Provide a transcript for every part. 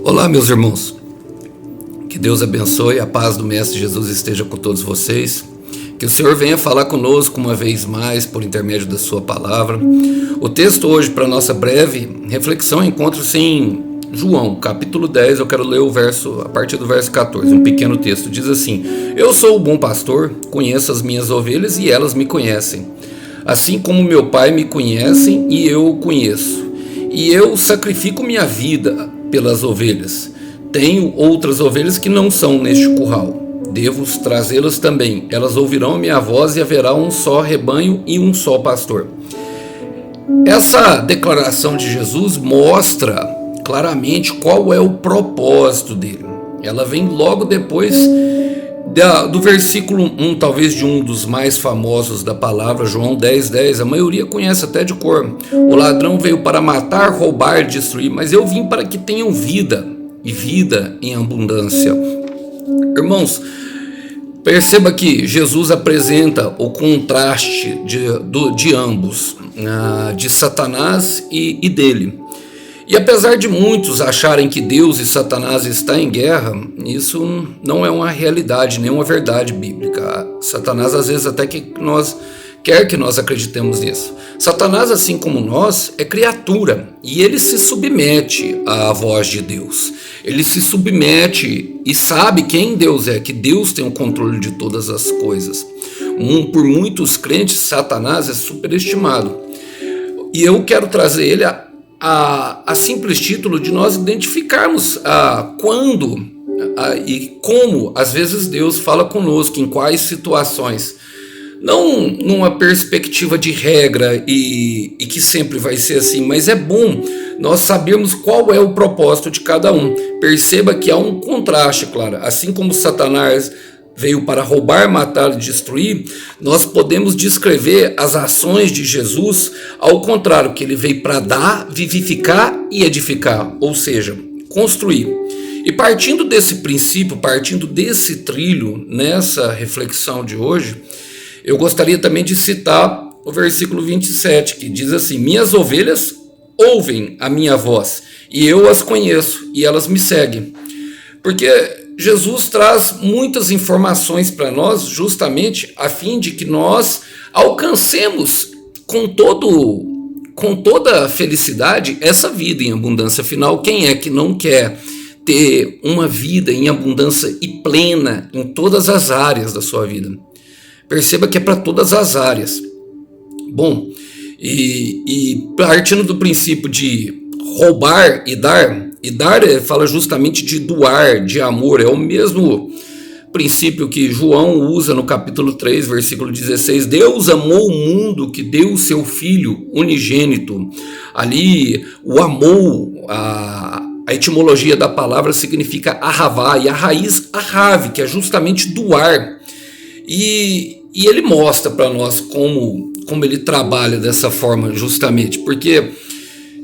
Olá, meus irmãos. Que Deus abençoe, a paz do Mestre Jesus esteja com todos vocês. Que o Senhor venha falar conosco uma vez mais por intermédio da sua palavra. O texto hoje para nossa breve reflexão encontra-se em João, capítulo 10. Eu quero ler a partir do verso 14, um pequeno texto. Diz assim: Eu sou o bom pastor, conheço as minhas ovelhas e elas me conhecem. Assim como meu Pai me conhece e eu o conheço. E eu sacrifico minha vida pelas ovelhas. Tenho outras ovelhas que não são neste curral. Devo trazê-las também. Elas ouvirão a minha voz e haverá um só rebanho e um só pastor. Essa declaração de Jesus mostra claramente qual é o propósito dele. Ela vem logo depois do versículo 1, talvez de um dos mais famosos da palavra, João 10:10. A maioria conhece até de cor. O ladrão veio para matar, roubar e destruir, mas eu vim para que tenham vida, e vida em abundância. Irmãos, perceba que Jesus apresenta o contraste de ambos, de Satanás e dele. E apesar de muitos acharem que Deus e Satanás estão em guerra, isso não é uma realidade, nem uma verdade bíblica. Satanás às vezes até quer que nós acreditemos nisso. Satanás, assim como nós, é criatura e ele se submete à voz de Deus. Ele se submete e sabe quem Deus é, que Deus tem o controle de todas as coisas. Por muitos crentes, Satanás é superestimado. E eu quero trazer ele a simples título de nós identificarmos quando e como às vezes Deus fala conosco, em quais situações. Não numa perspectiva de regra e que sempre vai ser assim, mas é bom nós sabermos qual é o propósito de cada um. Perceba que há um contraste, claro. Assim como Satanás veio para roubar, matar e destruir, nós podemos descrever as ações de Jesus ao contrário, que ele veio para dar, vivificar e edificar, ou seja, construir. E partindo desse princípio, partindo desse trilho, nessa reflexão de hoje, eu gostaria também de citar o versículo 27, que diz assim: Minhas ovelhas ouvem a minha voz, e eu as conheço, e elas me seguem. Porque Jesus traz muitas informações para nós, justamente a fim de que nós alcancemos com toda a felicidade essa vida em abundância. Afinal, quem é que não quer ter uma vida em abundância e plena em todas as áreas da sua vida? Perceba que é para todas as áreas. Bom, e partindo do princípio de roubar e dar fala justamente de doar, de amor. É o mesmo princípio que João usa no capítulo 3, versículo 16. Deus amou o mundo que deu o seu Filho unigênito. Ali, o amor, a etimologia da palavra significa ahavá, e a raiz ahave, que é justamente doar. E ele mostra para nós como ele trabalha dessa forma, justamente, porque,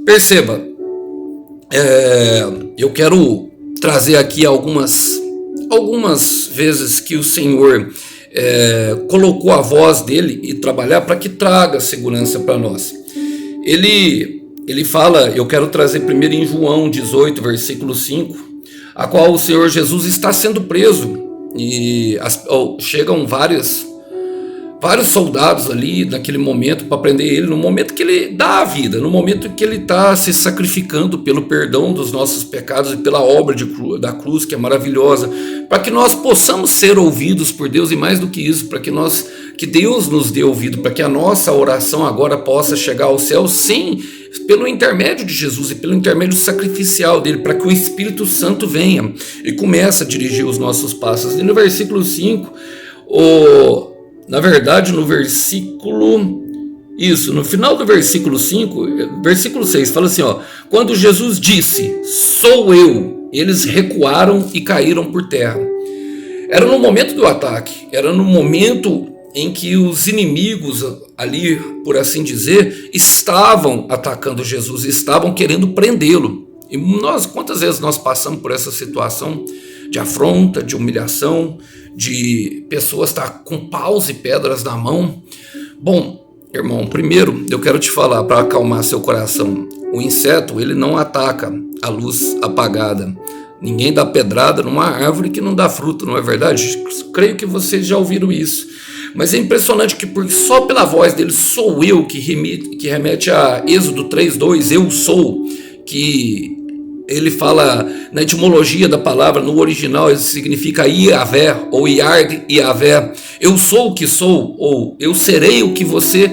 perceba, eu quero trazer aqui algumas vezes que o Senhor colocou a voz dele e trabalhar para que traga segurança para nós. Ele fala, eu quero trazer primeiro em João 18, versículo 5, a qual o Senhor Jesus está sendo preso e chegam vários soldados ali naquele momento para prender ele, no momento que ele dá a vida, no momento que ele está se sacrificando pelo perdão dos nossos pecados e pela obra da cruz, que é maravilhosa, para que nós possamos ser ouvidos por Deus, e mais do que isso, para que Deus nos dê ouvido, para que a nossa oração agora possa chegar ao céu pelo intermédio de Jesus e pelo intermédio sacrificial dele, para que o Espírito Santo venha e comece a dirigir os nossos passos. E no versículo 5, na verdade, no final do versículo 5, versículo 6, fala assim, quando Jesus disse, sou eu, eles recuaram e caíram por terra. Era no momento do ataque, era no momento em que os inimigos ali, por assim dizer, estavam atacando Jesus, estavam querendo prendê-lo. E quantas vezes nós passamos por essa situação de afronta, de humilhação, de pessoas estar com paus e pedras na mão? Bom, irmão, primeiro eu quero te falar, para acalmar seu coração, o inseto, ele não ataca a luz apagada. Ninguém dá pedrada numa árvore que não dá fruto, não é verdade? Creio que vocês já ouviram isso. Mas é impressionante que só pela voz dele, sou eu, que remete a Êxodo 3:2, eu sou, que ele fala na etimologia da palavra, no original, isso significa Iavé, ou Iard Iavé. Eu sou o que sou, ou eu serei o que você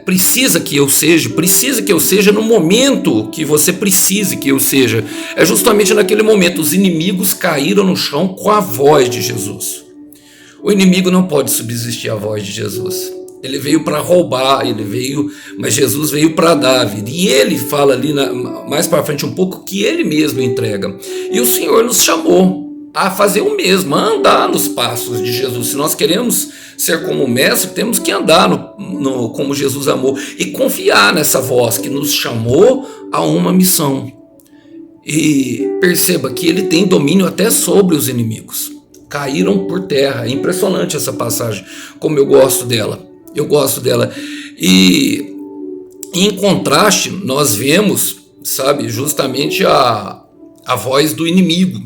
precisa que eu seja no momento que você precise que eu seja. É justamente naquele momento, os inimigos caíram no chão com a voz de Jesus. O inimigo não pode subsistir à voz de Jesus. Ele veio para roubar, mas Jesus veio para dar a vida. E ele fala ali mais para frente um pouco que ele mesmo entrega. E o Senhor nos chamou a fazer o mesmo, a andar nos passos de Jesus. Se nós queremos ser como o mestre, temos que andar como Jesus amou e confiar nessa voz que nos chamou a uma missão. E perceba que ele tem domínio até sobre os inimigos. Caíram por terra. É impressionante essa passagem, como eu gosto dela. E em contraste, nós vemos, justamente a voz do inimigo.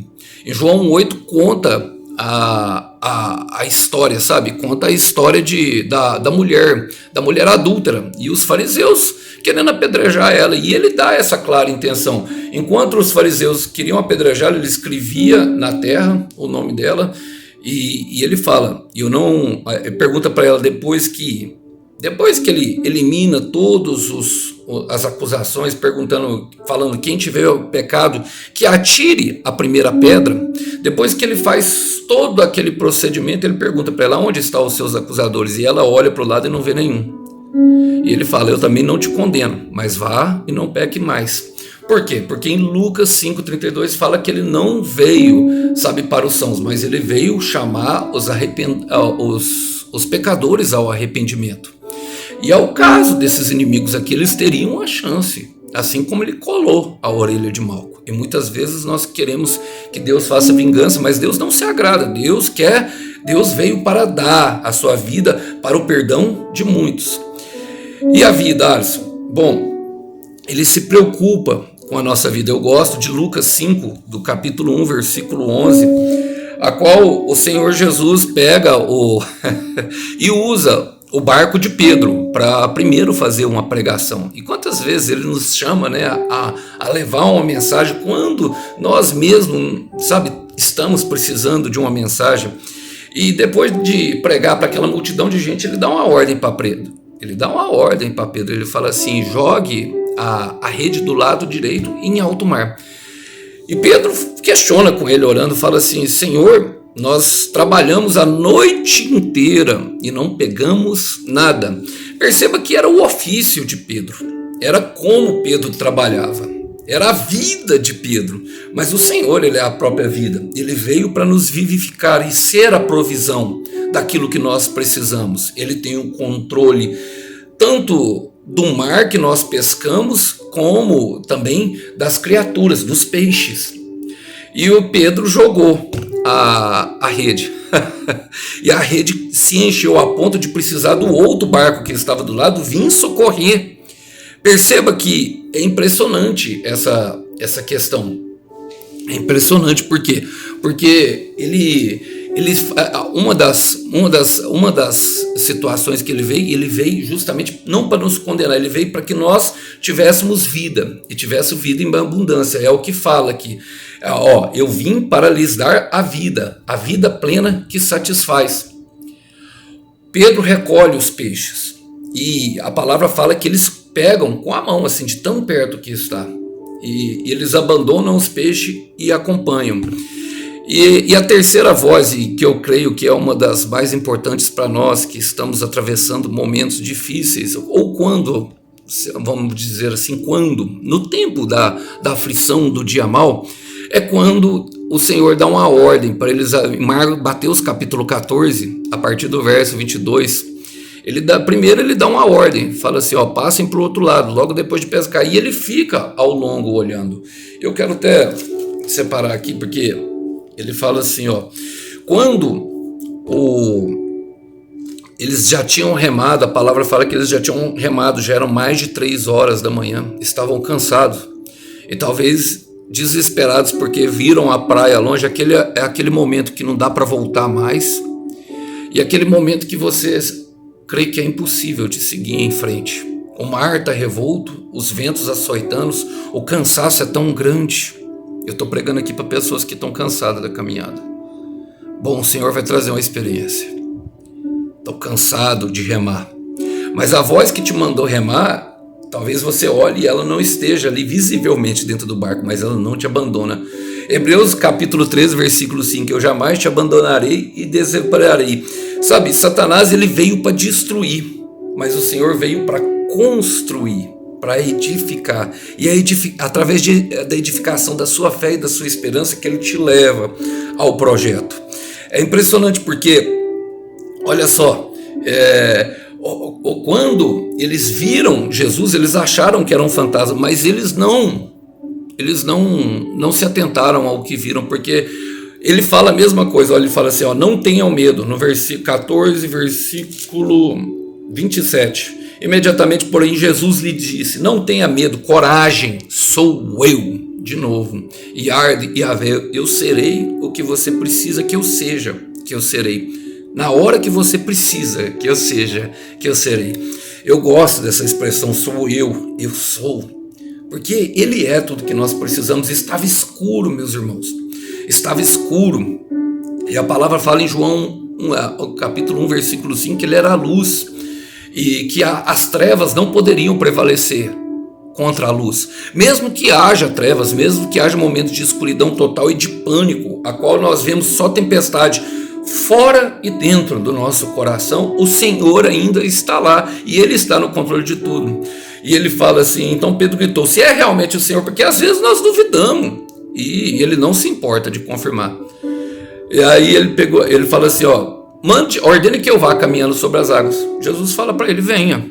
Em João 8 conta a história, conta a história da mulher adúltera e os fariseus querendo apedrejar ela, e ele dá essa clara intenção. Enquanto os fariseus queriam apedrejá-la, ele escrevia na terra o nome dela, e ele fala, pergunta para ela depois que ele elimina todas as acusações, falando quem tiver o pecado, que atire a primeira pedra. Depois que ele faz todo aquele procedimento, ele pergunta para ela, onde estão os seus acusadores? E ela olha para o lado e não vê nenhum. E ele fala, eu também não te condeno, mas vá e não peque mais. Por quê? Porque em Lucas 5:32 fala que ele não veio, para os sãos, mas ele veio chamar os pecadores ao arrependimento. E ao caso desses inimigos aqui, eles teriam a chance, assim como ele colou a orelha de Malco. E muitas vezes nós queremos que Deus faça vingança, mas Deus não se agrada. Deus veio para dar a sua vida para o perdão de muitos. E a vida, Alisson? Bom, ele se preocupa com a nossa vida. Eu gosto de Lucas 5, do capítulo 1, versículo 11, a qual o Senhor Jesus pega e usa o barco de Pedro para primeiro fazer uma pregação. E quantas vezes ele nos chama, a levar uma mensagem quando nós mesmos, estamos precisando de uma mensagem. E depois de pregar para aquela multidão de gente, ele dá uma ordem para Pedro. Ele fala assim, jogue a rede do lado direito em alto mar. E Pedro questiona com ele, orando, fala assim, Senhor, nós trabalhamos a noite inteira e não pegamos nada. Perceba que era o ofício de Pedro, era como Pedro trabalhava, era a vida de Pedro. Mas o Senhor, ele é a própria vida, ele veio para nos vivificar e ser a provisão daquilo que nós precisamos. Ele tem o controle tanto do mar que nós pescamos, como também das criaturas, dos peixes. E o Pedro jogou a rede e a rede se encheu a ponto de precisar do outro barco que estava do lado vir socorrer. Perceba que é impressionante essa questão. É impressionante por quê? Porque uma das situações que ele veio justamente não para nos condenar, ele veio para que nós tivéssemos vida e tivéssemos vida em abundância. É o que fala aqui. Eu vim para lhes dar a vida plena que satisfaz. Pedro recolhe os peixes e a palavra fala que eles pegam com a mão, assim, de tão perto que está, e eles abandonam os peixes e acompanham. E a terceira voz, e que eu creio que é uma das mais importantes para nós que estamos atravessando momentos difíceis, ou quando, vamos dizer assim, no tempo da aflição, do dia mau, é quando o Senhor dá uma ordem para eles. Em Mateus capítulo 14, a partir do verso 22, primeiro ele dá uma ordem, fala assim, passem para o outro lado, logo depois de pescar, e ele fica ao longo olhando. Eu quero até separar aqui, porque ele fala assim, quando eles já tinham remado, a palavra fala que eles já tinham remado, já eram mais de 3 horas da manhã, estavam cansados e talvez desesperados porque viram a praia longe. É aquele momento que não dá para voltar mais, e aquele momento que você crê que é impossível de seguir em frente. O mar está revolto, os ventos açoitando, o cansaço é tão grande. Eu estou pregando aqui para pessoas que estão cansadas da caminhada. Bom, o Senhor vai trazer uma experiência. Estou cansado de remar, mas a voz que te mandou remar, talvez você olhe e ela não esteja ali visivelmente dentro do barco, mas ela não te abandona. Hebreus capítulo 13, versículo 5, eu jamais te abandonarei e desampararei. Sabe, Satanás ele veio para destruir, mas o Senhor veio para construir, para edificar. E é através da edificação da sua fé e da sua esperança que ele te leva ao projeto. É impressionante porque, olha só, quando eles viram Jesus, eles acharam que era um fantasma, mas eles não se atentaram ao que viram, porque ele fala a mesma coisa. Olha, ele fala assim, ó, não tenham medo, no versículo 14, versículo 27. Imediatamente, porém, Jesus lhe disse, não tenha medo, coragem, sou eu. De novo, Yahvé, eu serei o que você precisa que eu seja, que eu serei. Na hora que você precisa que eu seja, que eu serei. Eu gosto dessa expressão, sou eu sou. Porque ele é tudo que nós precisamos. Estava escuro, meus irmãos. Estava escuro. E a palavra fala em João, capítulo 1, versículo 5, que ele era a luz. E que as trevas não poderiam prevalecer contra a luz. Mesmo que haja trevas, mesmo que haja momentos de escuridão total e de pânico, a qual nós vemos só tempestade, fora e dentro do nosso coração, o Senhor ainda está lá e Ele está no controle de tudo. E ele fala assim, então Pedro gritou, se é realmente o Senhor, porque às vezes nós duvidamos e Ele não se importa de confirmar. E aí ele fala assim, ó, ordene que eu vá caminhando sobre as águas. Jesus fala para ele, venha.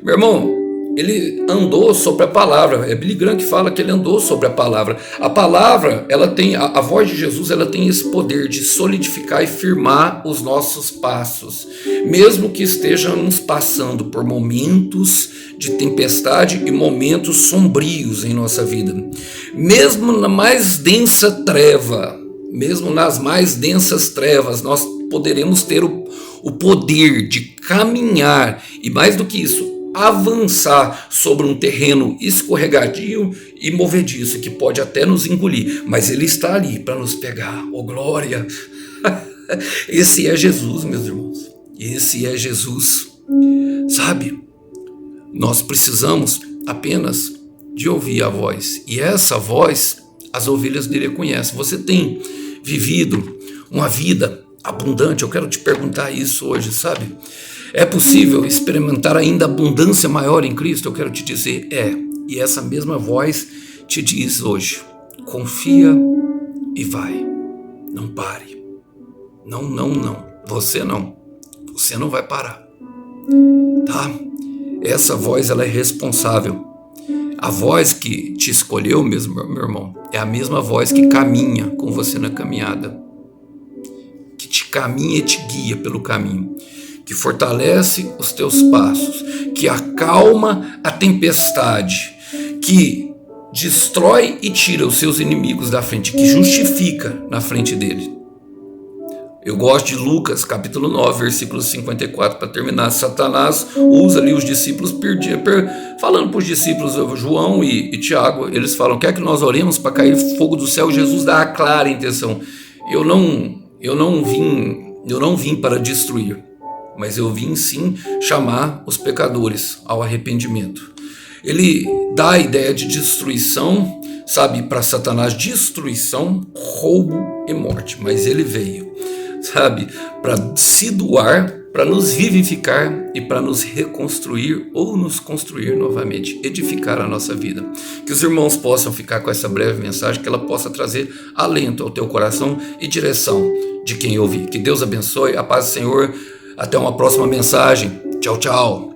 Meu irmão, ele andou sobre a palavra. É Billy Graham que fala que ele andou sobre a palavra. A palavra, ela tem, a voz de Jesus, ela tem esse poder de solidificar e firmar os nossos passos, mesmo que estejamos passando por momentos de tempestade e momentos sombrios em nossa vida. Mesmo na mais densa treva, mesmo nas mais densas trevas, nós poderemos ter o poder de caminhar e, mais do que isso, avançar sobre um terreno escorregadio e movediço que pode até nos engolir, mas Ele está ali para nos pegar. Oh, glória! Esse é Jesus, meus irmãos. Esse é Jesus. Sabe, nós precisamos apenas de ouvir a voz, e essa voz as ovelhas dele conhecem. Você tem vivido uma vida abundante? Eu quero te perguntar isso hoje, sabe? É possível experimentar ainda abundância maior em Cristo? Eu quero te dizer, e essa mesma voz te diz hoje, confia e vai, não pare, não, você não vai parar, tá? Essa voz, ela é responsável. A voz que te escolheu mesmo, meu irmão, é a mesma voz que caminha com você na caminhada, que te caminha e te guia pelo caminho, que fortalece os teus passos, que acalma a tempestade, que destrói e tira os seus inimigos da frente, que justifica na frente dele. Eu gosto de Lucas, capítulo 9, versículo 54, para terminar. Satanás usa ali os discípulos, falando para os discípulos, João e Tiago, eles falam, quer que nós oremos para cair fogo do céu? Jesus dá a clara intenção. Eu não vim para destruir, mas eu vim sim chamar os pecadores ao arrependimento. Ele dá a ideia de destruição, sabe, para Satanás, destruição, roubo e morte, mas ele veio, sabe, para se doar, para nos vivificar e para nos reconstruir ou nos construir novamente, edificar a nossa vida. Que os irmãos possam ficar com essa breve mensagem, que ela possa trazer alento ao teu coração e direção de quem ouvir. Que Deus abençoe, a paz do Senhor. Até uma próxima mensagem. Tchau, tchau.